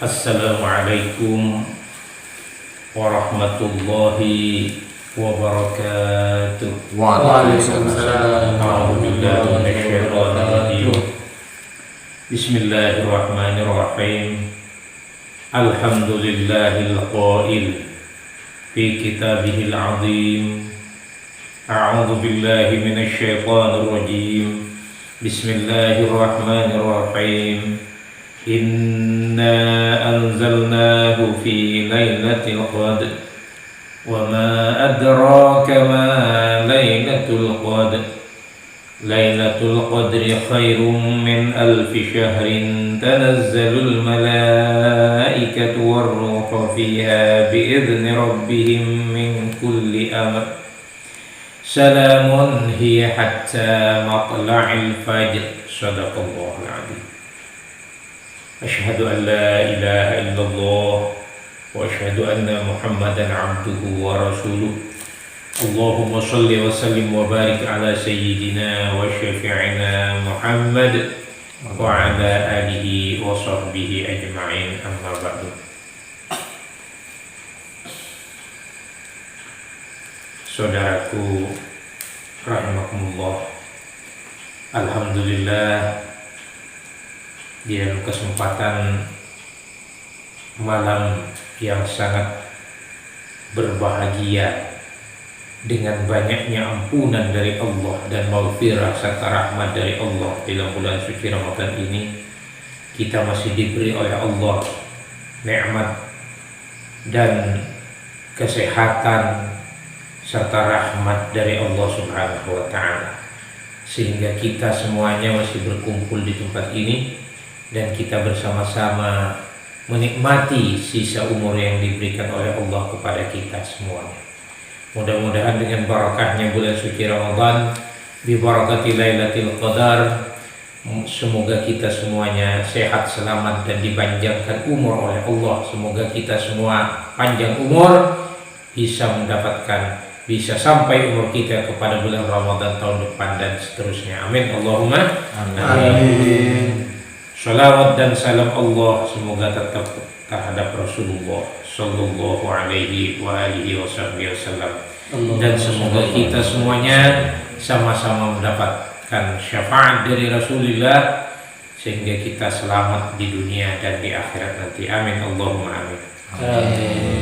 Assalamualaikum warahmatullahi wabarakatuh. Waalaikumsalam. A'udzubillahi minasyaitonir rajim. Bismillahirrahmanirrahim. Alhamdulillahil qail fi kitabihil azim. A'udzu billahi minasyaitonir rajim. Bismillahirrahmanirrahim. Inna anzalnahu fi lailatul qadr wa ma adraka ma lailatul qadr. Lailatul qadri khairum min alfi syahrin tanazzalul malaikatu war-ruhu fiha bi'izni rabbihim min kulli amr. Salamun hiya hatta matla'il fajr. Shadaqallahul adzim. Asyhadu an la ilaha illallah wa asyhadu anna Muhammadan abduhu wa rasuluh. Allahumma shalli wa sallim wa barik ala sayyidina wa syafi'ina Muhammad wa ala alihi wa sahbihi ajma'in, amma ba'du. Saudaraku rahimakumullah, alhamdulillah di dalam kesempatan malam yang sangat berbahagia dengan banyaknya ampunan dari Allah dan maghfirah serta rahmat dari Allah dalam bulan suci Ramadan ini, kita masih diberi oleh Allah nikmat dan kesehatan serta rahmat dari Allah Subhanahu wa ta'ala, sehingga kita semuanya masih berkumpul di tempat ini dan kita bersama-sama menikmati sisa umur yang diberikan oleh Allah kepada kita semuanya. Mudah-mudahan dengan barakahnya bulan suci Ramadan, bi barakati Lailatul Qadar, semoga kita semuanya sehat, selamat dan dipanjangkan umur oleh Allah. Semoga kita semua panjang umur, bisa sampai umur kita kepada bulan Ramadan tahun depan dan seterusnya. Amin Allahumma amin. Salawat dan salam Allah semoga tetap terhadap Rasulullah sallallahu alaihi wa alihi wasallam, dan semoga kita semuanya sama-sama mendapatkan syafaat dari Rasulullah sehingga kita selamat di dunia dan di akhirat nanti. Amin Allahumma amin.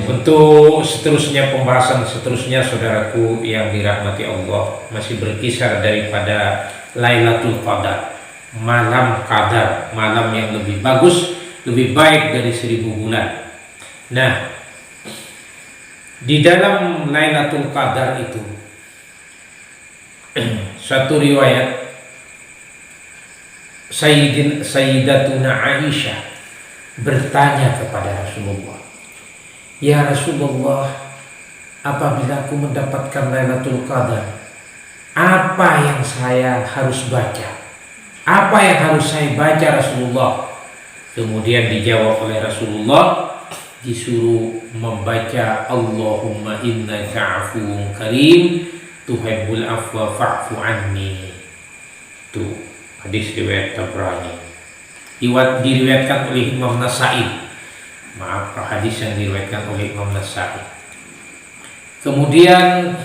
Untuk pembahasan seterusnya, saudaraku yang dirahmati Allah, masih berkisar daripada Lailatul Qadar, malam qadar, malam yang lebih bagus, lebih baik dari 1000 bulan. Nah, di dalam Lailatul Qadar itu satu riwayat Sayyidatuna Aisyah bertanya kepada Rasulullah, "Ya Rasulullah, apabila aku mendapatkan Lailatul Qadar, apa yang saya harus baca? Apa yang harus saya baca Rasulullah?" Kemudian dijawab oleh Rasulullah, disuruh membaca Allahumma innaka afuwun karim tuhibbul afwa fa'fu anni. Itu hadis riwayat Tabrani. Diriwayatkan oleh Imam Nasa'i. Maaf, hadis yang diriwayatkan oleh Imam Nasa'i. Kemudian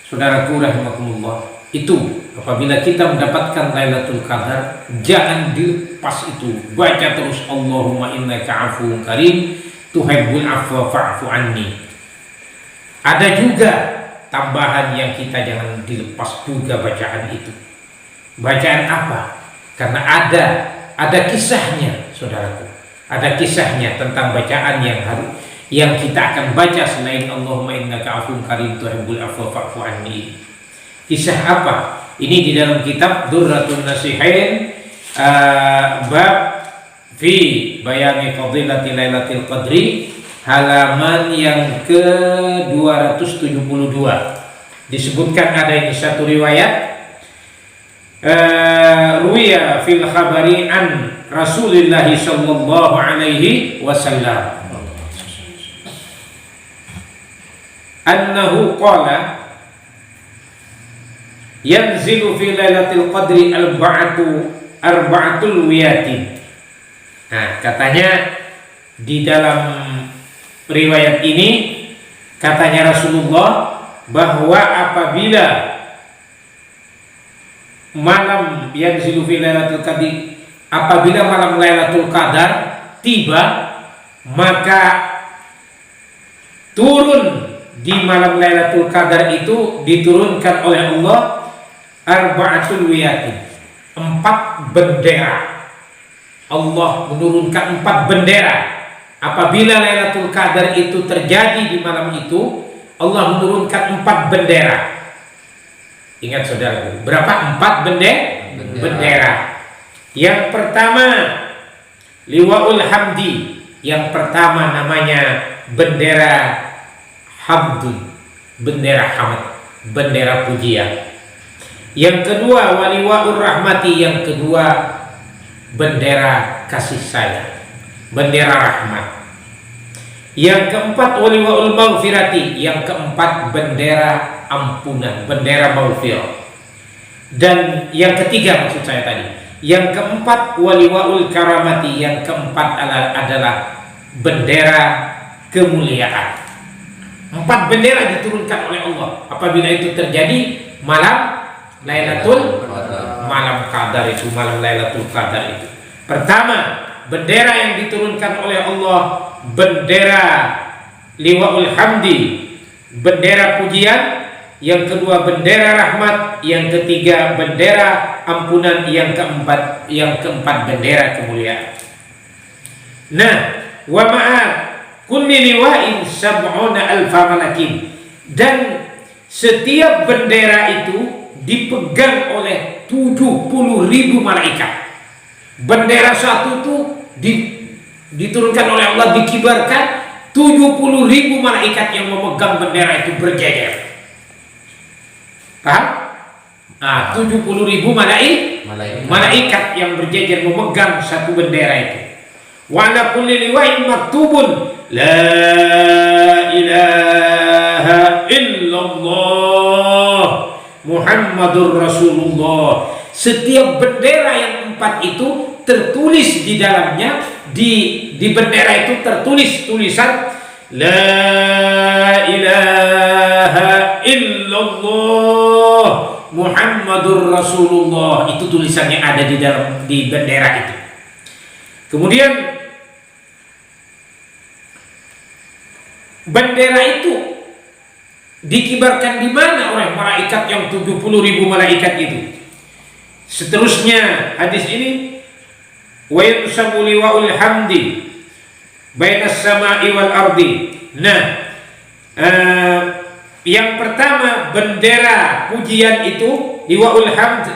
saudaraku rahimakumullah, itu apabila kita mendapatkan Lailatul Qadar, jangan dilepas itu, baca terus Allahumma innaka afuwun karim tuhibbul afwa fa'fu anni. Ada juga tambahan yang kita jangan dilepas juga bacaan itu. Bacaan apa? Karena ada kisahnya, saudaraku. Ada kisahnya tentang bacaan yang kita akan baca selain Allahumma innaka afuwun karim tuhibbul afwa fa'fu anni. Kisah apa? Ini di dalam kitab Durratun Nasihain, bab fi bayani fadilati Lailatul Qadri, halaman yang ke-272. Disebutkan ada ini satu riwayat, ruwiya fil khabari an Rasulillah sallallahu alaihi wasallam annahu qala yanzilu fi Lailatul Qadri arba'atul wiyatin. Nah, katanya Di dalam riwayat ini katanya Rasulullah bahwa apabila malam yang zilu fi Lailatul Qadar, apabila malam Lailatul Qadar tiba, maka turun di malam Lailatul Qadar itu diturunkan oleh Allah arba'atul wiyatin, 4 bendera. Allah menurunkan 4 bendera. Apabila Lailatul Qadar itu terjadi di malam itu, Allah menurunkan 4 bendera. Ingat saudara, berapa? 4 bendera. Yang pertama liwaul hamdi. Yang pertama namanya bendera hamdun, bendera hamd, bendera pujian. Yang kedua waliwaul rahmati. Yang kedua bendera kasih sayang, bendera rahmat. Yang keempat waliwaul maghfirati. Yang keempat bendera ampunan, bendera maghfirah. Dan yang ketiga maksud saya tadi, yang keempat waliwaul karamati. Yang keempat adalah bendera kemuliaan. 4 bendera diturunkan oleh Allah apabila itu terjadi malam Lailatul malam Qadar itu, malam Lailatul Qadar itu. Pertama, bendera yang diturunkan oleh Allah bendera liwaul hamdi, bendera pujian. Yang kedua bendera rahmat. Yang ketiga bendera ampunan. Yang keempat bendera kemuliaan. Nah, wa ma'at kulli liwa'in sab'una alfa malakin. Dan setiap bendera itu dipegang oleh 70.000 malaikat. Bendera satu itu diturunkan oleh Allah, dikibarkan 70.000 malaikat yang memegang bendera itu berjejer. Paham? 70.000 malaikat yang berjejer memegang satu bendera itu. Wa ala kulli liwa'in maktubun la ilaha illallah Muhammadur Rasulullah. Setiap bendera yang 4 itu tertulis di dalamnya, di bendera itu tertulis tulisan la ilaha illallah Muhammadur Rasulullah. Itu tulisannya ada di bendera itu. Kemudian bendera itu dikibarkan di mana oleh malaikat yang 70.000 malaikat itu. Seterusnya hadis ini wa yunsabu liwaul hamdi bainas sama'i wal ardi. Nah, yang pertama bendera pujian itu liwaul hamd.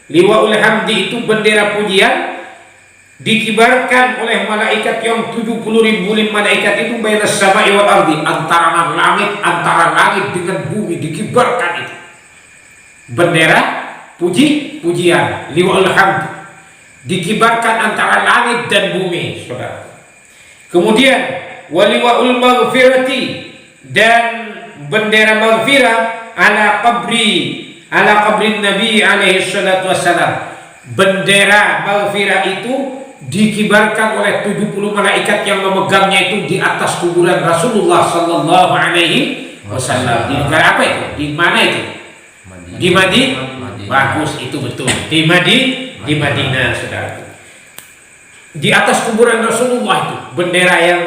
Liwaul hamdi itu bendera pujian dikibarkan oleh malaikat yang 70.000 malaikat itu bainas sama'i wal ardi, antara langit dengan bumi dikibarkan itu. Bendera pujian liwaul hamd dikibarkan antara langit dan bumi, saudara. Kemudian waliwaul maghfirati, dan bendera maghfirah ala qabrin Nabi alaihi salatu wassalam. Bendera maghfirah itu dikibarkan oleh 70 malaikat yang memegangnya itu di atas kuburan Rasulullah sallallahu alaihi wasallam. Di negara apa itu? Di mana itu? Di Madinah. Bagus, itu betul. Di Madinah, saudara. Di atas kuburan Rasulullah itu bendera yang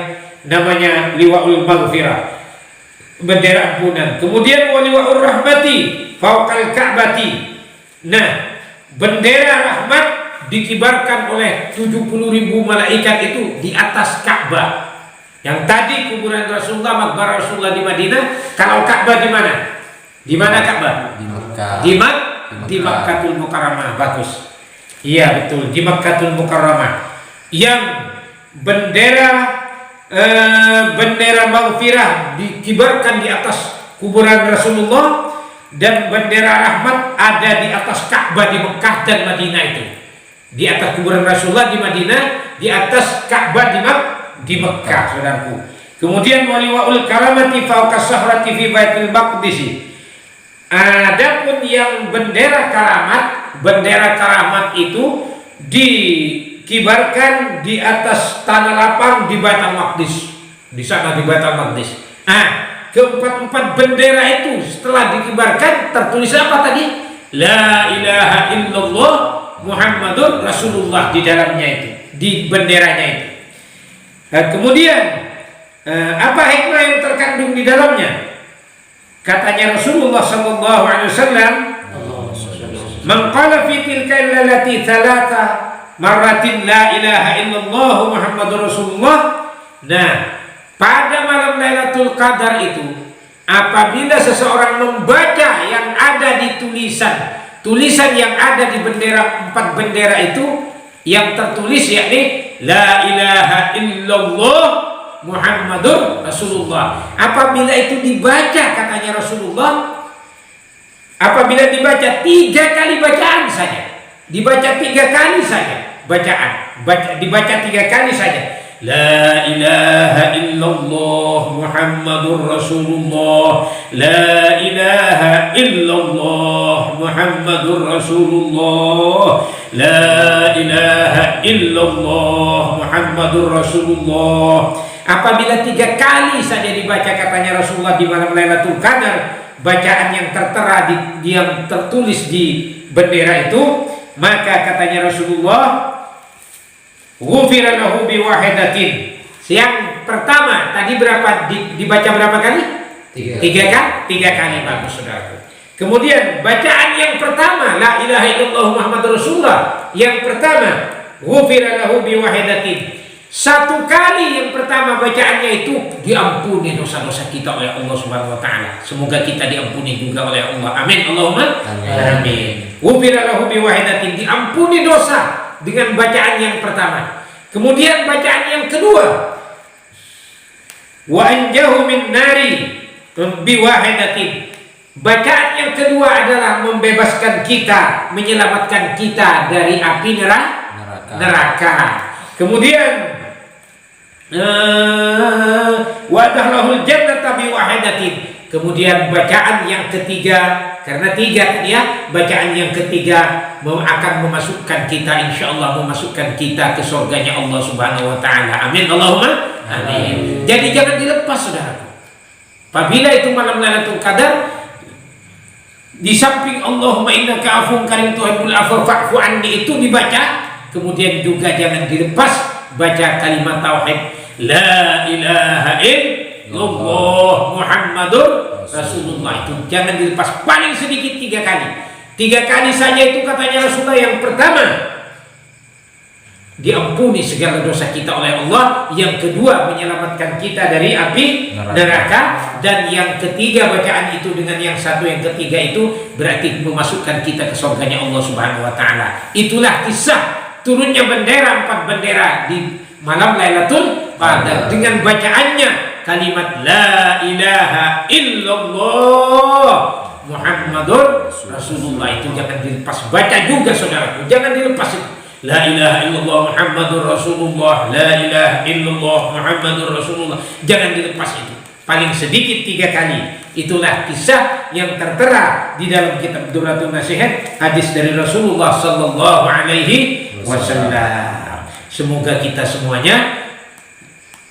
namanya liwaul maghfirah, bendera ampunan. Kemudian waliwaul rahmati fauqal ka'bati. Nah, bendera rahmat dikibarkan oleh 70.000 malaikat itu di atas Ka'bah. Yang tadi kuburan Rasulullah, makbarah Rasulullah di Madinah. Kalau Ka'bah di mana? Di mana Ka'bah? Di Makkah. Di Makkatul Mukarramah. Bagus. Iya betul, di Makkatul Mukarramah. Yang bendera maghfirah dikibarkan di atas kuburan Rasulullah, dan bendera rahmat ada di atas Ka'bah di Mekah dan Madinah itu. Di atas kuburan Rasulullah di Madinah, di atas Ka'bah di Mekah, saudaraku. Kemudian waliwaul karamati fauqa sahrati fi Baitul Maqdis. Adapun yang bendera karamat itu dikibarkan di atas tanah lapang di Baitul Maqdis. Di sana di Baitul Maqdis. Keempat-empat bendera itu setelah dikibarkan tertulis apa tadi? La ilaha illallah Muhammadur Rasulullah di dalamnya itu, di benderanya itu. Kemudian apa hikmah yang terkandung di dalamnya? Katanya Rasulullah sallallahu alaihi wasallam, "Man qala fi tilka allati thalatha marratin la ilaha illallah Muhammadur Rasulullah." Nah, pada malam Lailatul Qadar itu apabila seseorang membaca yang ada di tulisan yang ada di bendera, 4 bendera itu yang tertulis yakni la ilaha illallah Muhammadur Rasulullah. Apabila itu dibaca, katanya Rasulullah, apabila dibaca 3 kali bacaan saja, dibaca 3 kali saja bacaan, dibaca 3 kali saja, la ilaha illallah Muhammadur Rasulullah, la ilaha illallah Muhammadur Rasulullah, la ilaha illallah Muhammadur Rasulullah. Apabila 3 kali saja dibaca, katanya Rasulullah, di malam Lailatul Qadar, bacaan yang tertera yang tertulis di bendera itu, maka katanya Rasulullah, ghufira lahu biwahidatin. Yang pertama tadi berapa dibaca berapa kali? 3 kali, bagus saudaraku. Kemudian bacaan yang pertama la ilaha illallah Muhammadur Rasulullah, yang pertama ghufira lahu biwahidatin. 1 kali yang pertama bacaannya itu diampuni dosa-dosa kita oleh Allah Subhanahu wa taala. Semoga kita diampuni juga oleh Allah. Amin. Allahumma amin. Ghufira lahu biwahidatin, diampuni dosa dengan bacaan yang pertama. Kemudian bacaan yang kedua, wa anjahu min nari biwahidatin. Bacaan yang kedua adalah membebaskan kita, menyelamatkan kita dari api neraka. Kemudian wa dahlahul jannata biwahidatin. Kemudian bacaan yang ketiga, karena 3 ya, bacaan yang ketiga akan memasukkan kita, insyaallah memasukkan kita ke surganya Allah Subhanahu wa taala. Amin. Allahumma amin. Jadi jangan dilepas saudaraku. Apabila itu malam Lailatul Qadar, di samping Allahumma innaka afuwwun karim tuhibbul afwa fa'fu anni itu dibaca, kemudian juga jangan dilepas baca kalimat tauhid la ilaha illallah Muhammadur Rasulullah, itu jangan dilepas, paling sedikit 3 kali. 3 kali saja itu katanya Rasulullah. Yang pertama diampuni segala dosa kita oleh Allah, yang kedua menyelamatkan kita dari api neraka, dan yang ketiga bacaan itu dengan yang satu yang ketiga itu berarti memasukkan kita ke surganya Allah Subhanahu wa taala. Itulah kisah turunnya bendera, 4 bendera di malam Lailatul Qadar dengan bacaannya kalimat la ilaha illallah Muhammadur Rasulullah. Itu jangan dilepas, baca juga saudaraku, jangan dilepas itu. La ilaha illallah Muhammadur Rasulullah, la ilaha illallah Muhammadur Rasulullah, jangan dilepas itu, paling sedikit 3 kali. Itulah kisah yang tertera di dalam kitab Durratun Nasihat, hadis dari Rasulullah sallallahu alaihi wasallam. Semoga kita semuanya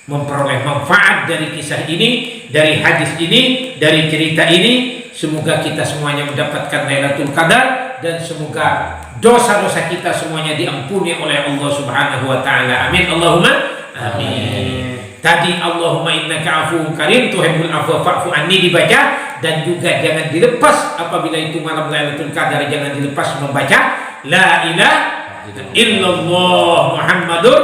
memperoleh manfaat dari kisah ini, dari hadis ini, dari cerita ini. Semoga kita semuanya mendapatkan Lailatul Qadar, dan semoga dosa-dosa kita semuanya diampuni oleh Allah Subhanahu wa taala. Amin. Allahumma amin. Tadi Allahumma innaka afuwwun karim tuhibbul afwa fa'fu anni dibaca, dan juga jangan dilepas apabila itu malam Lailatul Qadar, jangan dilepas membaca la ilaha illallah Muhammadur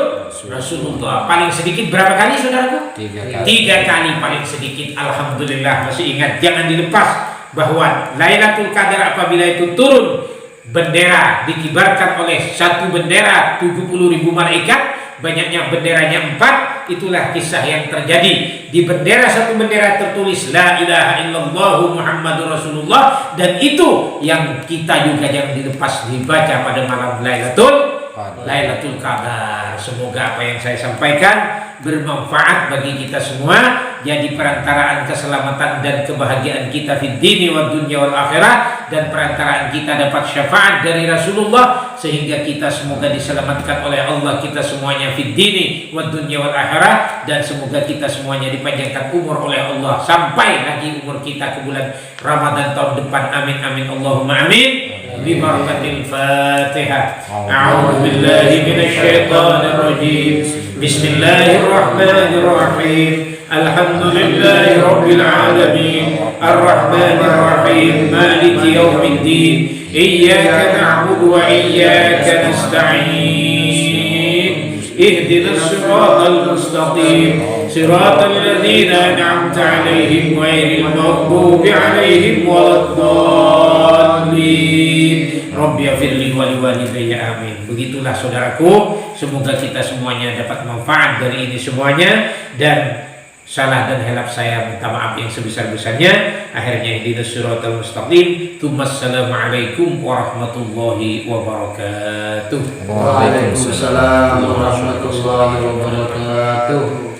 Rasulullah. Paling sedikit berapa kali saudaraku? 3 kali paling sedikit. Alhamdulillah masih ingat. Jangan dilepas bahwa Lailatul Qadar apabila itu turun bendera, dikibarkan oleh 1 bendera 70.000 malaikat, banyaknya benderanya 4. Itulah kisah yang terjadi. Di bendera, 1 bendera tertulis la ilaha illallah Muhammadur Rasulullah, dan itu yang kita juga jangan dilepas dibaca pada malam Lailatul Qadar. Semoga apa yang saya sampaikan bermanfaat bagi kita semua, jadi perantaraan keselamatan dan kebahagiaan kita fid dini wad dunya wal akhirah, dan perantaraan kita dapat syafaat dari Rasulullah sehingga kita semoga diselamatkan oleh Allah kita semuanya fid dini wad dunya wal akhirah, dan semoga kita semuanya dipanjangkan umur oleh Allah sampai lagi umur kita ke bulan Ramadan tahun depan. Amin amin Allahumma amin. Bibarakatil Fatihah. A'udzu billahi minasy syaithanir rajim. Bismillahirrahmanirrahim. Alhamdulillahi rabbil alamin. Arrahmanir rahim. Maliki yaumiddin. Iyyaka na'budu wa iyyaka nasta'in. Ihdinas siratal mustaqim. Siratal ladzina an'amta 'alaihim ghairil maghdubi 'alaihim waladdallin. Rabbi ighfirli wa liwalidayya amin. Begitulah saudaraku, semoga kita semuanya dapat manfaat dari ini semuanya, dan salah dan hilaf saya minta maaf yang sebesar-besarnya. Akhirnya ihdinas siratal mustaqim. Assalamualaikum warahmatullahi wabarakatuh. Waalaikumsalam warahmatullahi wabarakatuh.